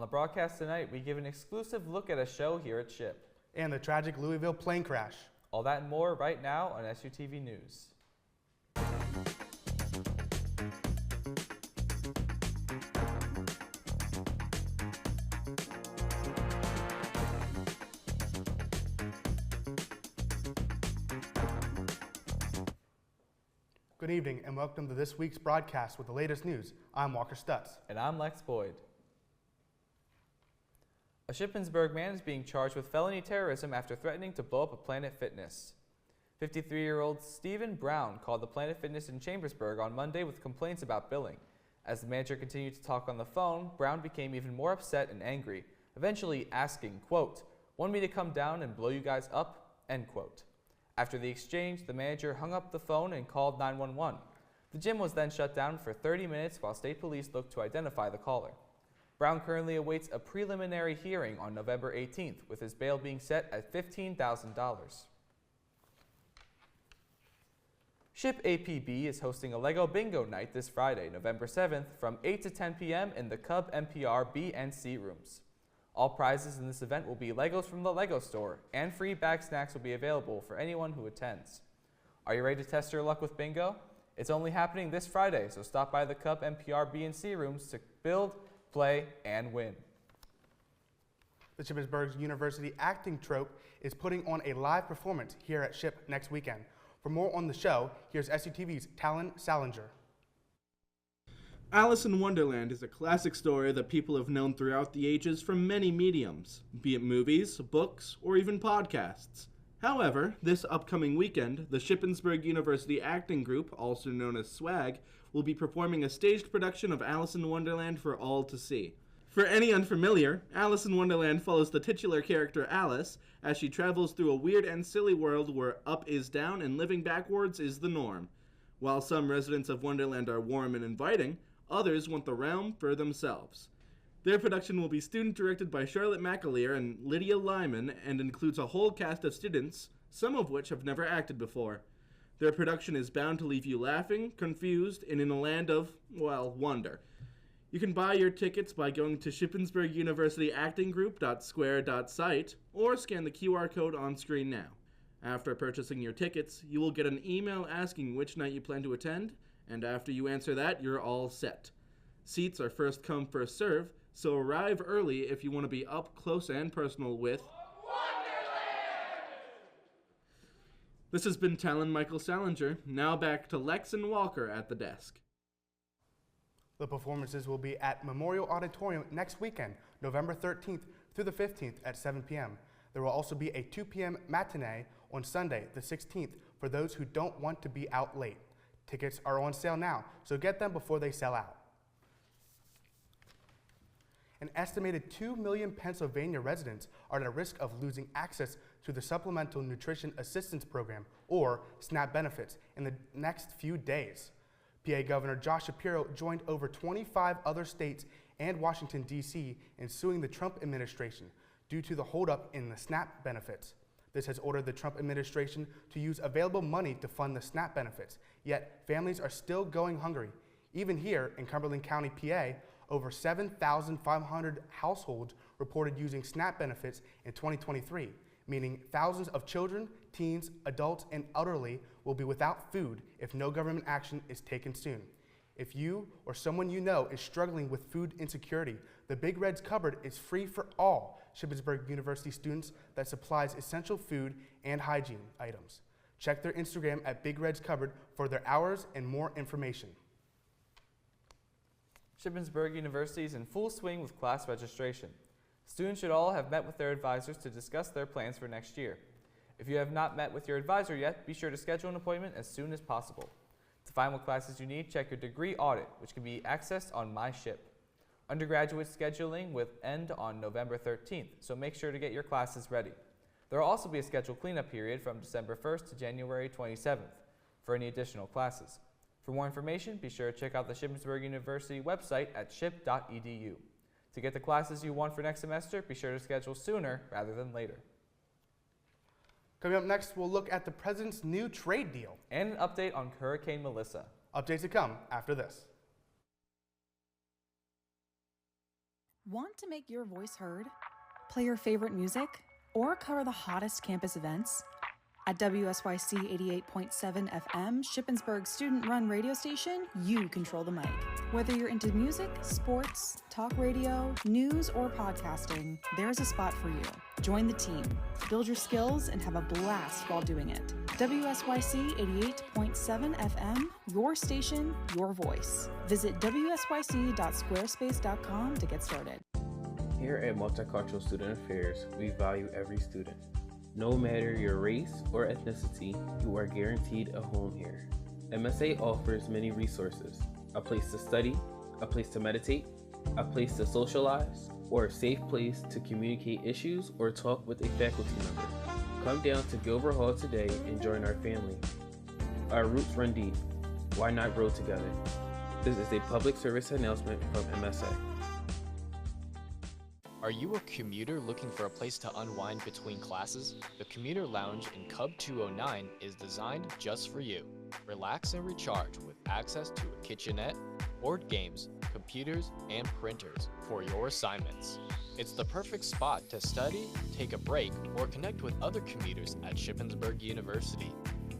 On the broadcast tonight, we give an exclusive look at a show here at SHIP. And the tragic Louisville plane crash. All that and more right now on SUTV News. Good evening and welcome to this week's broadcast with the latest news. I'm Walker Stutz. And I'm Lex Boyd. A Shippensburg man is being charged with felony terrorism after threatening to blow up a Planet Fitness. 53-year-old Stephen Brown called the Planet Fitness in Chambersburg on Monday with complaints about billing. As the manager continued to talk on the phone, Brown became even more upset and angry, eventually asking, quote, "Want me to come down and blow you guys up?" End quote. After the exchange, the manager hung up the phone and called 911. The gym was then shut down for 30 minutes while state police looked to identify the caller. Brown currently awaits a preliminary hearing on November 18th, with his bail being set at $15,000. SHIP APB is hosting a Lego Bingo Night this Friday, November 7th, from 8 to 10 p.m. in the Cub NPR B and C rooms. All prizes in this event will be Legos from the Lego store, and free bag snacks will be available for anyone who attends. Are you ready to test your luck with bingo? It's only happening this Friday, so stop by the Cub NPR B and C rooms to build, play, and win. The Shippensburg University Acting Troupe is putting on a live performance here at SHIP next weekend. For more on the show, here's SUTV's Talon Salinger. Alice in Wonderland is a classic story that people have known throughout the ages from many mediums, be it movies, books, or even podcasts. However, this upcoming weekend, the Shippensburg University Acting Group, also known as SWAG, will be performing a staged production of Alice in Wonderland for all to see. For any unfamiliar, Alice in Wonderland follows the titular character Alice as she travels through a weird and silly world where up is down and living backwards is the norm. While some residents of Wonderland are warm and inviting, others want the realm for themselves. Their production will be student-directed by Charlotte McAleer and Lydia Lyman and includes a whole cast of students, some of which have never acted before. Their production is bound to leave you laughing, confused, and in a land of, well, wonder. You can buy your tickets by going to Shippensburg University Acting Group.square.site or scan the QR code on screen now. After purchasing your tickets, you will get an email asking which night you plan to attend, and after you answer that, you're all set. Seats are first come, first serve, so arrive early if you want to be up close and personal with Wonderland! This has been Talon Michael Salinger. Now back to Lex and Walker at the desk. The performances will be at Memorial Auditorium next weekend, November 13th through the 15th at 7 p.m. There will also be a 2 p.m. matinee on Sunday, the 16th, for those who don't want to be out late. Tickets are on sale now, so get them before they sell out. An estimated 2 million Pennsylvania residents are at risk of losing access to the Supplemental Nutrition Assistance Program, or SNAP benefits, in the next few days. PA Governor Josh Shapiro joined over 25 other states and Washington, D.C. in suing the Trump administration due to the holdup in the SNAP benefits. This has ordered the Trump administration to use available money to fund the SNAP benefits, yet families are still going hungry. Even here in Cumberland County, PA, over 7,500 households reported using SNAP benefits in 2023, meaning thousands of children, teens, adults, and elderly will be without food if no government action is taken soon. If you or someone you know is struggling with food insecurity, the Big Red's Cupboard is free for all Shippensburg University students that supplies essential food and hygiene items. Check their Instagram at Big Red's Cupboard for their hours and more information. Shippensburg University is in full swing with class registration. Students should all have met with their advisors to discuss their plans for next year. If you have not met with your advisor yet, be sure to schedule an appointment as soon as possible. To find what classes you need, check your degree audit, which can be accessed on MyShip. Undergraduate scheduling will end on November 13th, so make sure to get your classes ready. There will also be a scheduled cleanup period from December 1st to January 27th for any additional classes. For more information, be sure to check out the Shippensburg University website at ship.edu. To get the classes you want for next semester, be sure to schedule sooner rather than later. Coming up next, we'll look at the president's new trade deal. And an update on Hurricane Melissa. Updates to come after this. Want to make your voice heard? Play your favorite music? Or cover the hottest campus events? At WSYC 88.7 FM, Shippensburg student-run radio station, you control the mic. Whether you're into music, sports, talk radio, news, or podcasting, there's a spot for you. Join the team, build your skills, and have a blast while doing it. WSYC 88.7 FM, your station, your voice. Visit wsyc.squarespace.com to get started. Here at Multicultural Student Affairs, we value every student. No matter your race or ethnicity, you are guaranteed a home here. MSA offers many resources: a place to study, a place to meditate, a place to socialize, or a safe place to communicate issues or talk with a faculty member. Come down to Gilbert Hall today and join our family. Our roots run deep. Why not grow together? This is a public service announcement from MSA. Are you a commuter looking for a place to unwind between classes? The Commuter Lounge in Cub 209 is designed just for you. Relax and recharge with access to a kitchenette, board games, computers, and printers for your assignments. It's the perfect spot to study, take a break, or connect with other commuters at Shippensburg University.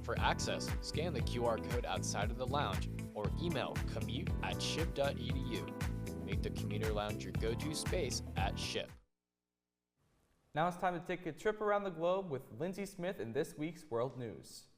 For access, scan the QR code outside of the lounge or email commute@ship.edu. Make the Commuter Lounge your go-to space at SHIP. Now it's time to take a trip around the globe with Lindsay Smith in this week's World News.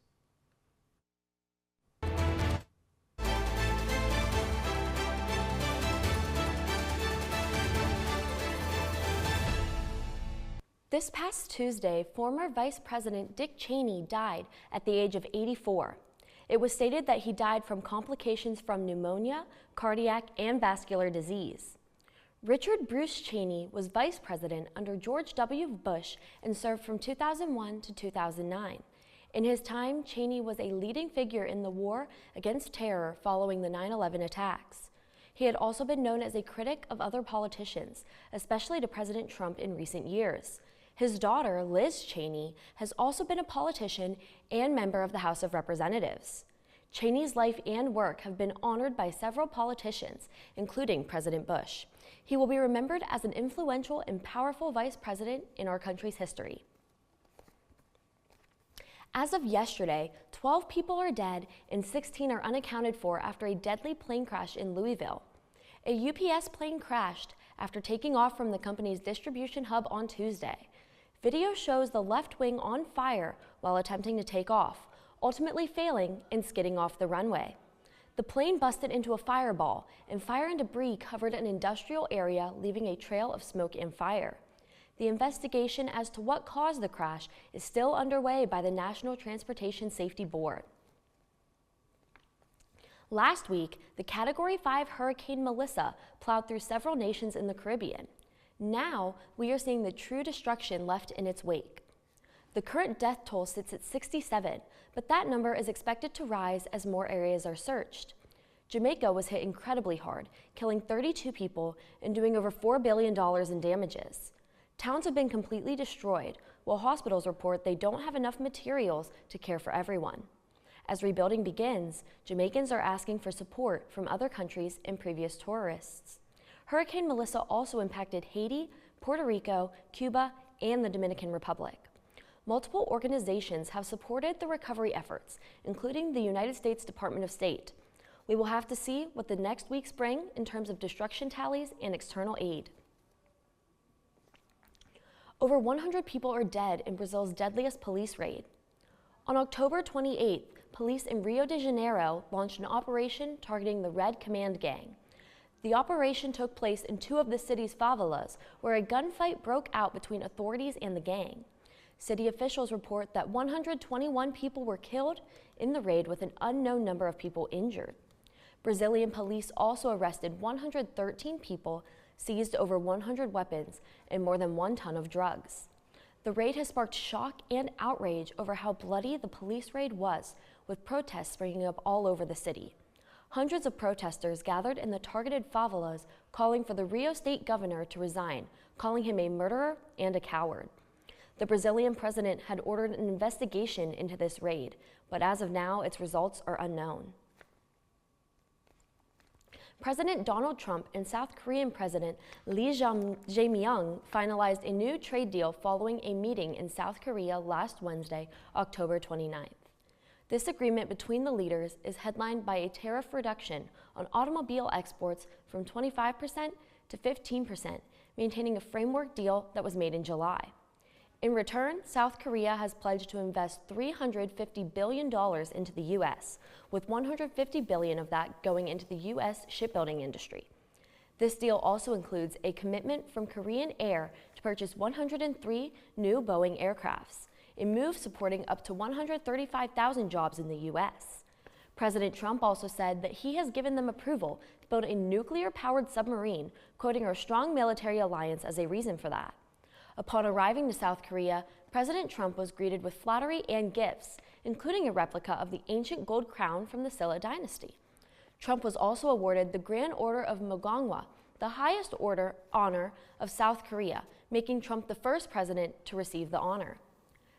This past Tuesday, former Vice President Dick Cheney died at the age of 84. It was stated that he died from complications from pneumonia, cardiac, and vascular disease. Richard Bruce Cheney was vice president under George W. Bush and served from 2001 to 2009. In his time, Cheney was a leading figure in the war against terror following the 9/11 attacks. He had also been known as a critic of other politicians, especially to President Trump in recent years. His daughter, Liz Cheney, has also been a politician and member of the House of Representatives. Cheney's life and work have been honored by several politicians, including President Bush. He will be remembered as an influential and powerful vice president in our country's history. As of yesterday, 12 people are dead and 16 are unaccounted for after a deadly plane crash in Louisville. A UPS plane crashed after taking off from the company's distribution hub on Tuesday. Video shows the left wing on fire while attempting to take off, ultimately failing and skidding off the runway. The plane busted into a fireball, and fire and debris covered an industrial area, leaving a trail of smoke and fire. The investigation as to what caused the crash is still underway by the National Transportation Safety Board. Last week, the Category 5 Hurricane Melissa plowed through several nations in the Caribbean. Now, we are seeing the true destruction left in its wake. The current death toll sits at 67, but that number is expected to rise as more areas are searched. Jamaica was hit incredibly hard, killing 32 people and doing over $4 billion in damages. Towns have been completely destroyed, while hospitals report they don't have enough materials to care for everyone. As rebuilding begins, Jamaicans are asking for support from other countries and previous tourists. Hurricane Melissa also impacted Haiti, Puerto Rico, Cuba, and the Dominican Republic. Multiple organizations have supported the recovery efforts, including the United States Department of State. We will have to see what the next weeks bring in terms of destruction tallies and external aid. Over 100 people are dead in Brazil's deadliest police raid. On October 28th, police in Rio de Janeiro launched an operation targeting the Red Command Gang. The operation took place in two of the city's favelas, where a gunfight broke out between authorities and the gang. City officials report that 121 people were killed in the raid, with an unknown number of people injured. Brazilian police also arrested 113 people, seized over 100 weapons, and more than 1 ton of drugs. The raid has sparked shock and outrage over how bloody the police raid was, with protests springing up all over the city. Hundreds of protesters gathered in the targeted favelas, calling for the Rio State governor to resign, calling him a murderer and a coward. The Brazilian president had ordered an investigation into this raid, but as of now, its results are unknown. President Donald Trump and South Korean President Lee Jae-myung finalized a new trade deal following a meeting in South Korea last Wednesday, October 29th. This agreement between the leaders is headlined by a tariff reduction on automobile exports from 25% to 15%, maintaining a framework deal that was made in July. In return, South Korea has pledged to invest $350 billion into the U.S., with $150 billion of that going into the U.S. shipbuilding industry. This deal also includes a commitment from Korean Air to purchase 103 new Boeing aircrafts, a move supporting up to 135,000 jobs in the U.S. President Trump also said that he has given them approval to build a nuclear-powered submarine, quoting our strong military alliance as a reason for that. Upon arriving to South Korea, President Trump was greeted with flattery and gifts, including a replica of the ancient gold crown from the Silla dynasty. Trump was also awarded the Grand Order of Mugunghwa, the highest honor of South Korea, making Trump the first president to receive the honor.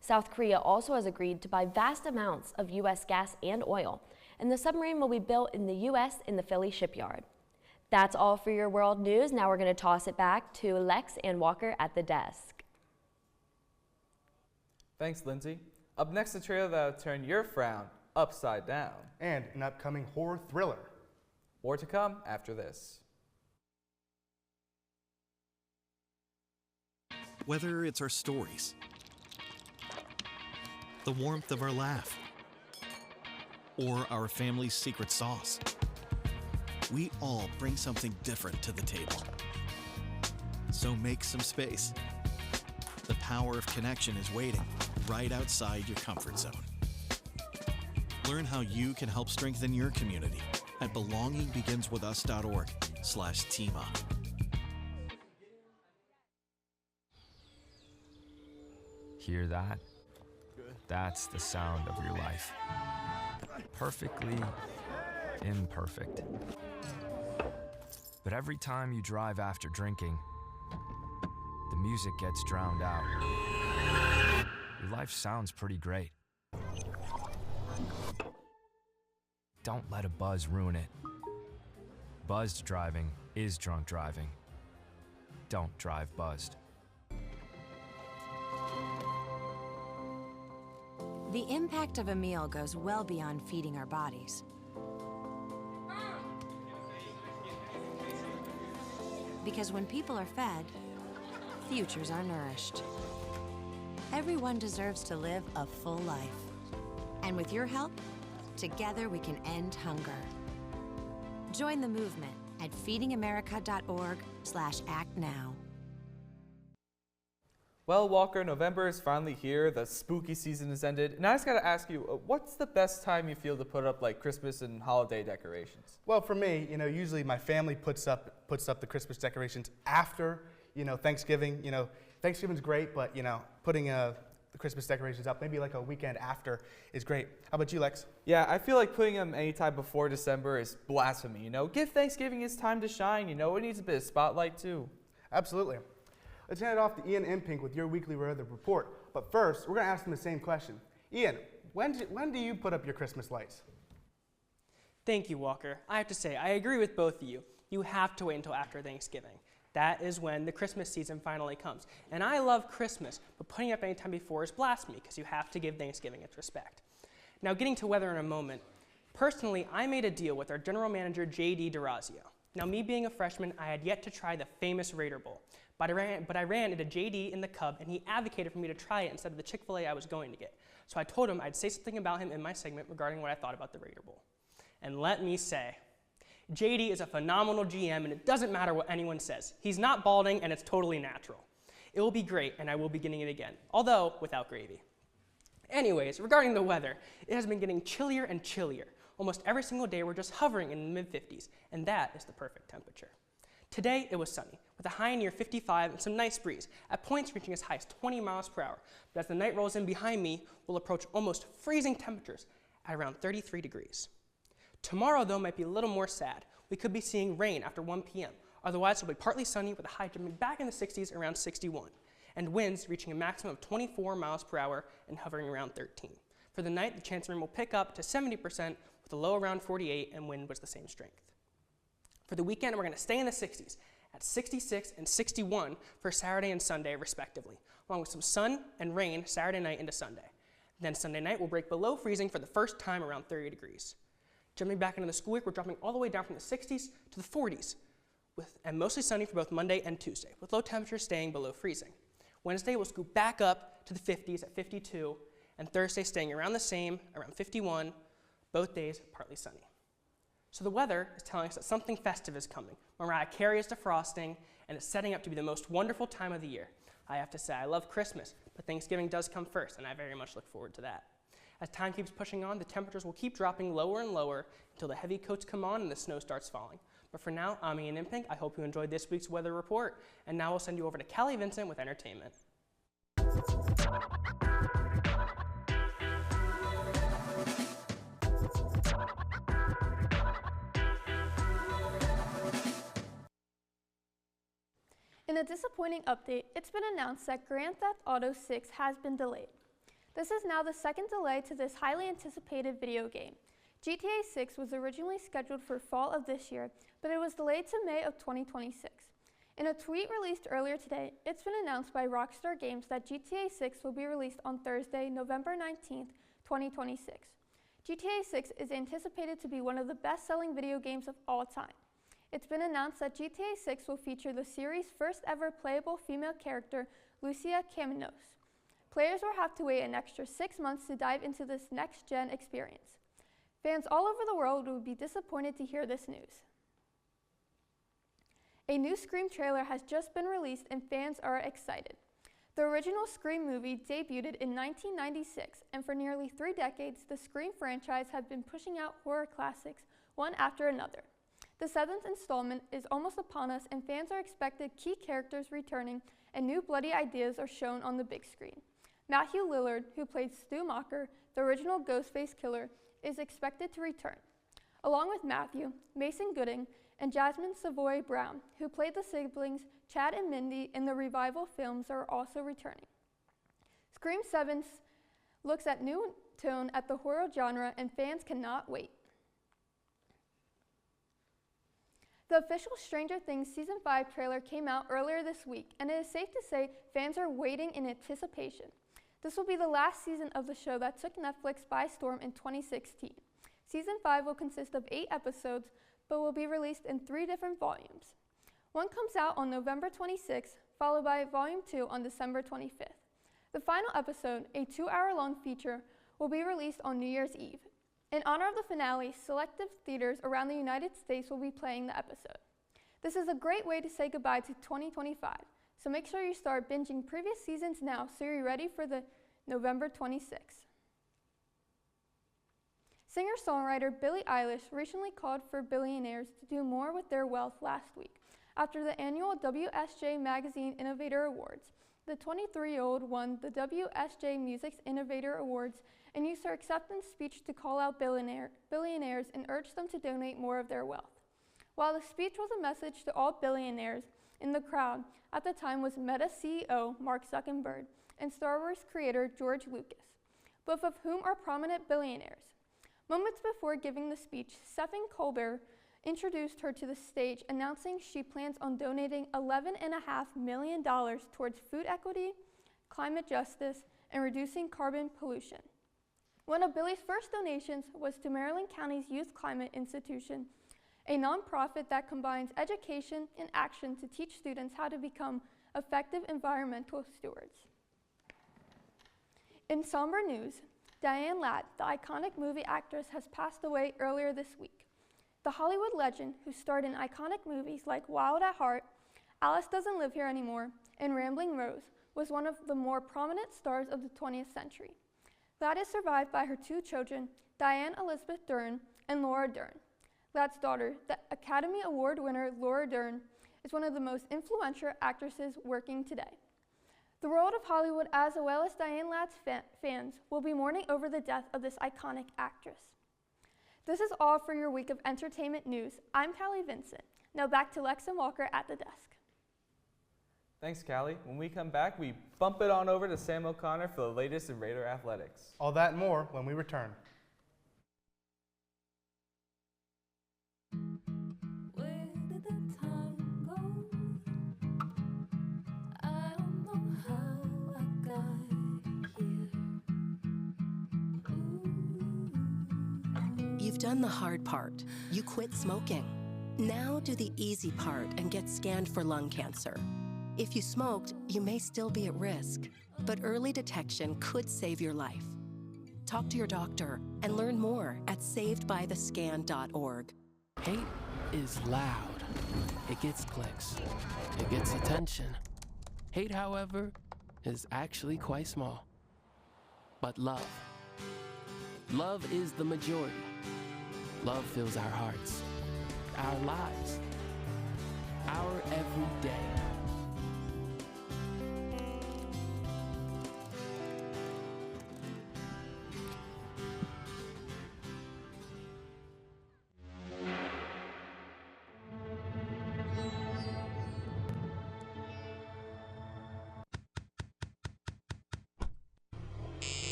South Korea also has agreed to buy vast amounts of U.S. gas and oil, and the submarine will be built in the U.S. in the Philly shipyard. That's all for your world news. Now we're going to toss it back to Lex and Walker at the desk. Thanks, Lindsay. Up next, a trailer that'll turn your frown upside down. And an upcoming horror thriller. More to come after this. Whether it's our stories, the warmth of our laugh, or our family's secret sauce, we all bring something different to the table. So make some space. The power of connection is waiting right outside your comfort zone. Learn how you can help strengthen your community at belongingbeginswithus.org/teamup. Hear that? That's the sound of your life. Perfectly imperfect. But every time you drive after drinking, the music gets drowned out. Your life sounds pretty great. Don't let a buzz ruin it. Buzzed driving is drunk driving. Don't drive buzzed. The impact of a meal goes well beyond feeding our bodies. Because when people are fed, futures are nourished. Everyone deserves to live a full life. And with your help, together we can end hunger. Join the movement at feedingamerica.org/actnow. Well, Walker, November is finally here. The spooky season has ended. And I just got to ask you, what's the best time you feel to put up like Christmas and holiday decorations? Well, for me, usually my family puts up the Christmas decorations after, Thanksgiving. Thanksgiving's great, but, putting the Christmas decorations up maybe like a weekend after is great. How about you, Lex? Yeah, I feel like putting them anytime before December is blasphemy. Give Thanksgiving its time to shine. It needs a bit of spotlight too. Absolutely. Let's hand it off to Ian Impink with your weekly weather report. But first, we're going to ask him the same question. Ian, when do you put up your Christmas lights? Thank you, Walker. I have to say, I agree with both of you. You have to wait until after Thanksgiving. That is when the Christmas season finally comes. And I love Christmas, but putting up any time before is blasphemy because you have to give Thanksgiving its respect. Now, getting to weather in a moment, personally, I made a deal with our general manager, J.D. DeRazio. Now, me being a freshman, I had yet to try the famous Raider Bowl. But I ran into JD in the Cub, and he advocated for me to try it instead of the Chick-fil-A I was going to get. So I told him I'd say something about him in my segment regarding what I thought about the Raider Bowl. And let me say, JD is a phenomenal GM, and it doesn't matter what anyone says. He's not balding, and it's totally natural. It will be great, and I will be getting it again, although without gravy. Anyways, regarding the weather, it has been getting chillier and chillier. Almost every single day, we're just hovering in the mid-50s, and that is the perfect temperature. Today, it was sunny, with a high near 55 and some nice breeze, at points reaching as high as 20 miles per hour. But as the night rolls in behind me, we'll approach almost freezing temperatures at around 33 degrees. Tomorrow, though, might be a little more sad. We could be seeing rain after 1 p.m. Otherwise, it'll be partly sunny with a high jumping back in the 60s around 61, and winds reaching a maximum of 24 miles per hour and hovering around 13. For the night, the chance of rain will pick up to 70% with a low around 48 and wind was the same strength. For the weekend, we're going to stay in the 60s at 66 and 61 for Saturday and Sunday, respectively, along with some sun and rain Saturday night into Sunday. Then Sunday night will break below freezing for the first time around 30 degrees. Jumping back into the school week, we're dropping all the way down from the 60s to the 40s, and mostly sunny for both Monday and Tuesday, with low temperatures staying below freezing. Wednesday will scoop back up to the 50s at 52, and Thursday staying around the same, around 51, both days partly sunny. So the weather is telling us that something festive is coming. Mariah Carey is defrosting, and it's setting up to be the most wonderful time of the year. I have to say, I love Christmas, but Thanksgiving does come first, and I very much look forward to that. As time keeps pushing on, the temperatures will keep dropping lower and lower until the heavy coats come on and the snow starts falling. But for now, I'm Ian Impink. I hope you enjoyed this week's weather report, and now we'll send you over to Callie Vincent with entertainment. In a disappointing update, it's been announced that Grand Theft Auto 6 has been delayed. This is now the second delay to this highly anticipated video game. GTA 6 was originally scheduled for fall of this year, but it was delayed to May of 2026. In a tweet released earlier today, it's been announced by Rockstar Games that GTA 6 will be released on Thursday, November 19th, 2026. GTA 6 is anticipated to be one of the best-selling video games of all time. It's been announced that GTA 6 will feature the series' first ever playable female character, Lucia Caminos. Players will have to wait an extra 6 months to dive into this next-gen experience. Fans all over the world would be disappointed to hear this news. A new Scream trailer has just been released and fans are excited. The original Scream movie debuted in 1996, and for nearly 3 decades, the Scream franchise has been pushing out horror classics one after another. The 7th installment is almost upon us, and fans are expected key characters returning and new bloody ideas are shown on the big screen. Matthew Lillard, who played Stu Macher, the original Ghostface killer, is expected to return. Along with Matthew, Mason Gooding, and Jasmine Savoy Brown, who played the siblings Chad and Mindy in the revival films, are also returning. Scream 7 looks at new tone at the horror genre, and fans cannot wait. The official Stranger Things Season 5 trailer came out earlier this week, and it is safe to say fans are waiting in anticipation. This will be the last season of the show that took Netflix by storm in 2016. Season 5 will consist of 8 episodes, but will be released in 3 different volumes. One comes out on November 26th, followed by Volume 2 on December 25th. The final episode, a 2-hour-long feature, will be released on New Year's Eve. In honor of the finale, selective theaters around the United States will be playing the episode. This is a great way to say goodbye to 2025, so make sure you start binging previous seasons now so you're ready for the November 26th. Singer-songwriter Billie Eilish recently called for billionaires to do more with their wealth last week. After the annual WSJ Magazine Innovator Awards, the 23-year-old won the WSJ Music's Innovator Awards and used her acceptance speech to call out billionaires and urge them to donate more of their wealth. While the speech was a message to all billionaires, in the crowd at the time was Meta CEO Mark Zuckerberg and Star Wars creator George Lucas, both of whom are prominent billionaires. Moments before giving the speech, Stephen Colbert introduced her to the stage, announcing she plans on donating $11.5 million towards food equity, climate justice, and reducing carbon pollution. One of Billie's first donations was to Maryland County's Youth Climate Institution, a nonprofit that combines education and action to teach students how to become effective environmental stewards. In somber news, Diane Ladd, the iconic movie actress, has passed away earlier this week. The Hollywood legend, who starred in iconic movies like Wild at Heart, Alice Doesn't Live Here Anymore, and Rambling Rose, was one of the more prominent stars of the 20th century. Ladd is survived by her 2 children, Diane Elizabeth Dern and Laura Dern. Ladd's daughter, the Academy Award winner Laura Dern, is one of the most influential actresses working today. The world of Hollywood, as well as Diane Ladd's fans, will be mourning over the death of this iconic actress. This is all for your week of entertainment news. I'm Callie Vincent. Now back to Lex and Walker at the desk. Thanks, Callie. When we come back, we bump it on over to Sam O'Connor for the latest in Raider athletics. All that and more when we return. With You've done the hard part. You quit smoking. Now do the easy part and get scanned for lung cancer. If you smoked, you may still be at risk, but early detection could save your life. Talk to your doctor and learn more at savedbythescan.org. Hate is loud. It gets clicks. It gets attention. Hate, however, is actually quite small. But love is the majority. Love fills our hearts, our lives, our every day.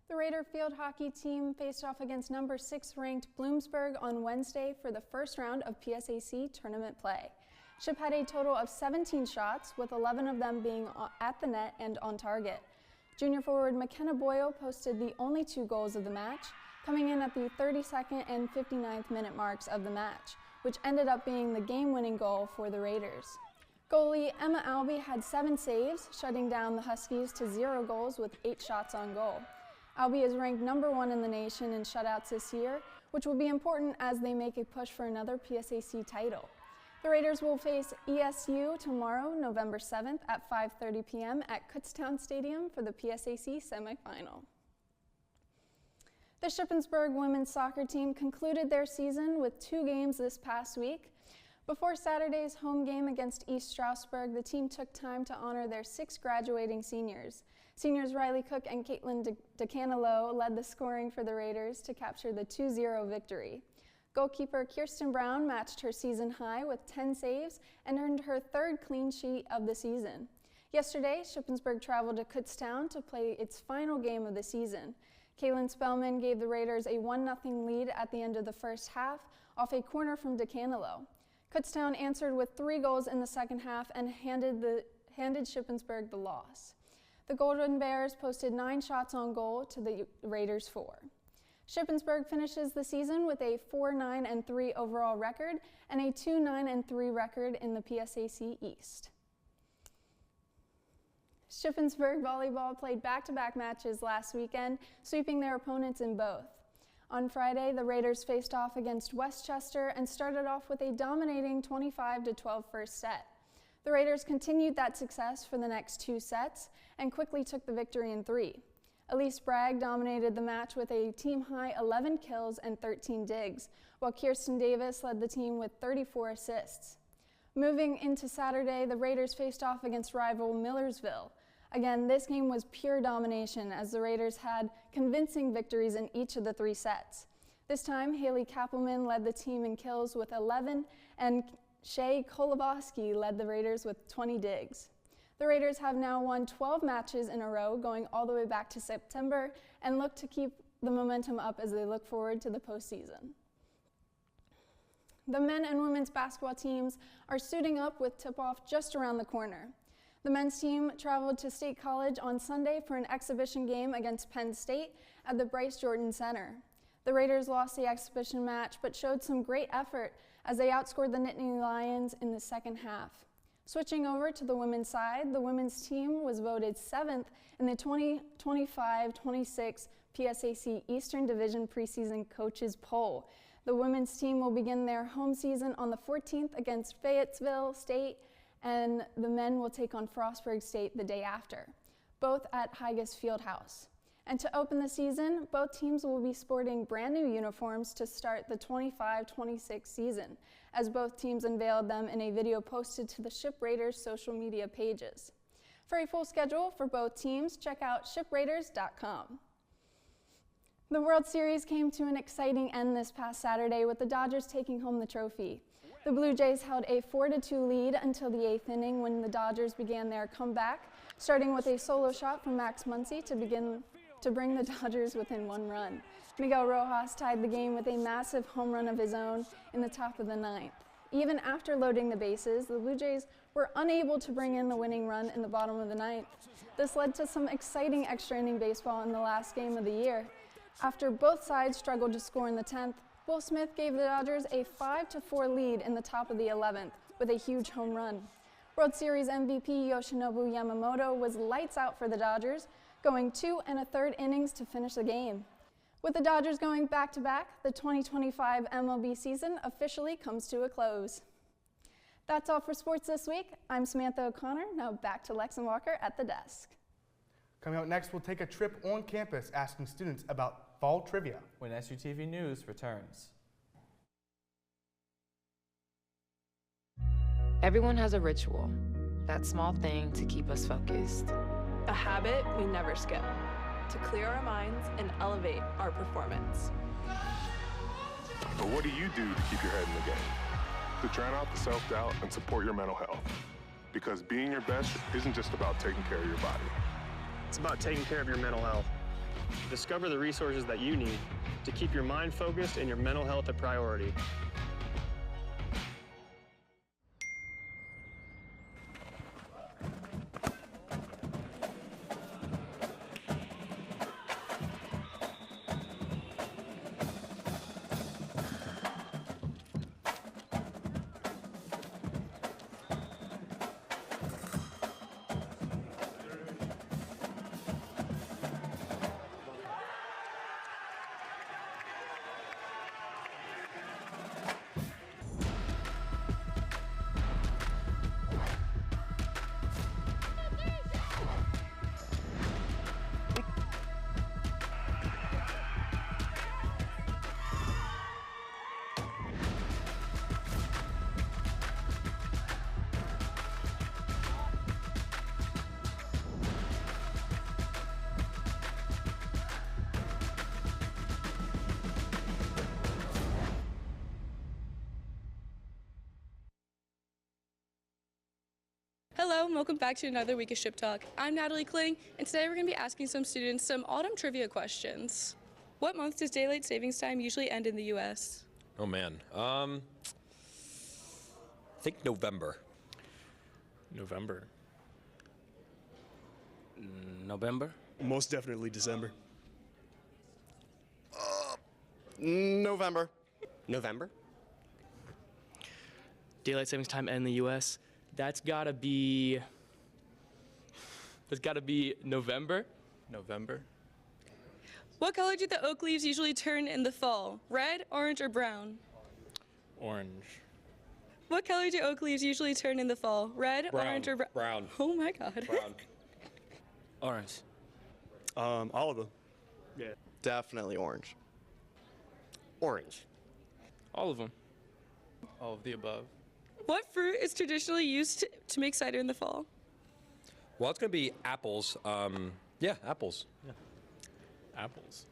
The Raider field hockey team faced off against number 6 ranked Bloomsburg on Wednesday for the first round of PSAC tournament play. Ship had a total of 17 shots, with 11 of them being at the net and on target. Junior forward McKenna Boyle posted the only 2 goals of the match, coming in at the 32nd and 59th minute marks of the match, which ended up being the game-winning goal for the Raiders. Goalie Emma Albee had 7 saves, shutting down the Huskies to 0 goals with 8 shots on goal. Albee is ranked number 1 in the nation in shutouts this year, which will be important as they make a push for another PSAC title. The Raiders will face ESU tomorrow, November 7th at 5:30 p.m. at Kutztown Stadium for the PSAC semifinal. The Shippensburg women's soccer team concluded their season with 2 games this past week. Before Saturday's home game against East Stroudsburg, the team took time to honor their 6 graduating seniors. Seniors Riley Cook and Caitlin DeCanelo led the scoring for the Raiders to capture the 2-0 victory. Goalkeeper Kirsten Brown matched her season high with 10 saves and earned her 3rd clean sheet of the season. Yesterday, Shippensburg traveled to Kutztown to play its final game of the season. Kaylin Spellman gave the Raiders a 1-0 lead at the end of the first half off a corner from DeCanelo. Kutztown answered with 3 goals in the second half and handed Shippensburg the loss. The Golden Bears posted 9 shots on goal to the Raiders' 4. Shippensburg finishes the season with a 4-9-3 overall record and a 2-9-3 record in the PSAC East. Shippensburg volleyball played back-to-back matches last weekend, sweeping their opponents in both. On Friday, the Raiders faced off against Westchester and started off with a dominating 25-12 first set. The Raiders continued that success for the next 2 sets and quickly took the victory in 3. Elise Bragg dominated the match with a team-high 11 kills and 13 digs, while Kirsten Davis led the team with 34 assists. Moving into Saturday, the Raiders faced off against rival Millersville. Again, this game was pure domination as the Raiders had convincing victories in each of the 3 sets. This time, Haley Kappelman led the team in kills with 11, and Shay Kolobowski led the Raiders with 20 digs. The Raiders have now won 12 matches in a row, going all the way back to September, and look to keep the momentum up as they look forward to the postseason. The men and women's basketball teams are suiting up with tip-off just around the corner. The men's team traveled to State College on Sunday for an exhibition game against Penn State at the Bryce Jordan Center. The Raiders lost the exhibition match, but showed some great effort as they outscored the Nittany Lions in the second half. Switching over to the women's side, the women's team was voted 7th in the 2025-26 PSAC Eastern Division preseason coaches poll. The women's team will begin their home season on the 14th against Fayetteville State, and the men will take on Frostburg State the day after, both at Higas Fieldhouse. And to open the season, both teams will be sporting brand new uniforms to start the 25-26 season, as both teams unveiled them in a video posted to the Ship Raiders social media pages. For a full schedule for both teams, check out shipraiders.com. The World Series came to an exciting end this past Saturday with the Dodgers taking home the trophy. The Blue Jays held a 4-2 lead until the 8th inning when the Dodgers began their comeback, starting with a solo shot from Max Muncy to bring the Dodgers within 1 run. Miguel Rojas tied the game with a massive home run of his own in the top of the 9th. Even after loading the bases, the Blue Jays were unable to bring in the winning run in the bottom of the 9th. This led to some exciting extra inning baseball in the last game of the year. After both sides struggled to score in the 10th, Will Smith gave the Dodgers a 5-4 lead in the top of the 11th with a huge home run. World Series MVP Yoshinobu Yamamoto was lights out for the Dodgers, going 2 1/3 innings to finish the game. With the Dodgers going back-to-back, the 2025 MLB season officially comes to a close. That's all for sports this week. I'm Samantha O'Connor. Now back to Lex and Walker at the desk. Coming up next, we'll take a trip on campus asking students about fall trivia. When SUTV News returns. Everyone has a ritual, that small thing to keep us focused. A habit we never skip, to clear our minds and elevate our performance. But what do you do to keep your head in the game? To drown out the self-doubt and support your mental health. Because being your best isn't just about taking care of your body. It's about taking care of your mental health. Discover the resources that you need to keep your mind focused and your mental health a priority. Hello and welcome back to another week of Ship Talk. I'm Natalie Kling, and today we're going to be asking some students some autumn trivia questions. What month does daylight savings time usually end in the U.S.? Oh man, I think November. November. November? Most definitely December. November. November? Daylight savings time in the U.S. That's gotta be November. November. What color do the oak leaves usually turn in the fall? Red, orange, or brown? Orange. What color do oak leaves usually turn in the fall? Red, Brown. orange, or brown? Brown. Oh my God. Brown. Orange. All of them. Yeah. Definitely orange. Orange. All of them. All of the above. What fruit is traditionally used to make cider in the fall? Well, it's gonna be apples. Yeah, apples. Yeah. Apples.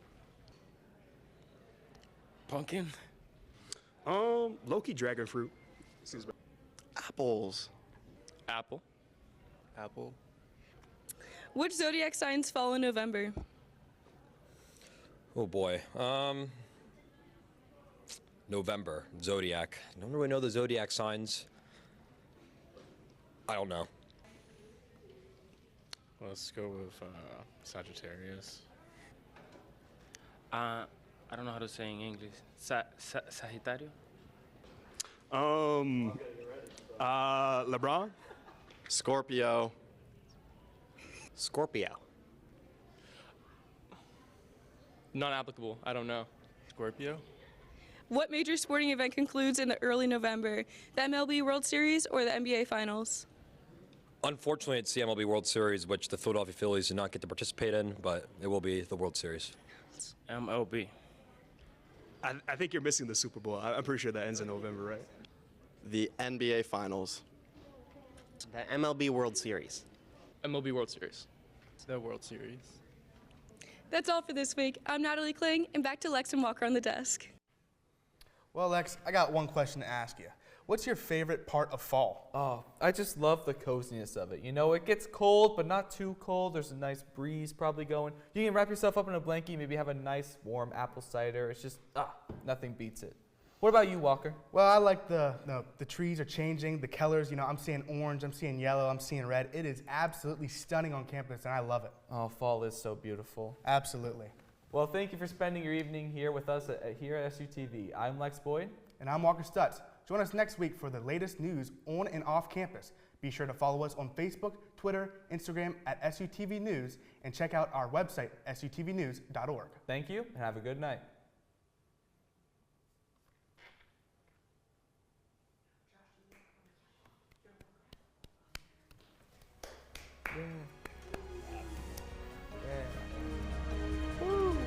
Pumpkin. Low-key dragon fruit. Excuse me. Apples. Apple. Apple. Which zodiac signs fall in November? Oh boy. November, zodiac. I don't really know the zodiac signs. I don't know. Let's go with Sagittarius. I don't know how to say in English. Sagittario? LeBron? Scorpio. Scorpio. Non-applicable. I don't know. Scorpio? What major sporting event concludes in the early November? The MLB World Series or the NBA Finals? Unfortunately, it's the MLB World Series, which the Philadelphia Phillies did not get to participate in, but it will be the World Series. MLB. I think you're missing the Super Bowl. I'm pretty sure that ends in November, right? The NBA Finals. The MLB World Series. MLB World Series. The World Series. That's all for this week. I'm Natalie Kling, and back to Lex and Walker on the desk. Well, Lex, I got one question to ask you. What's your favorite part of fall? Oh, I just love the coziness of it. You know, it gets cold, but not too cold. There's a nice breeze probably going. You can wrap yourself up in a blanket, maybe have a nice warm apple cider. It's just, nothing beats it. What about you, Walker? Well, I like the trees are changing, the colors, you know, I'm seeing orange, I'm seeing yellow, I'm seeing red. It is absolutely stunning on campus, and I love it. Oh, fall is so beautiful. Absolutely. Well, thank you for spending your evening here with us here at SUTV. I'm Lex Boyd. And I'm Walker Stutz. Join us next week for the latest news on and off campus. Be sure to follow us on Facebook, Twitter, Instagram at SUTV News, and check out our website, sutvnews.org. Thank you, and have a good night. Woo!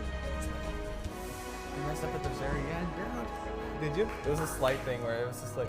You messed up at the very end, Did you? It was a slight thing where it was just like,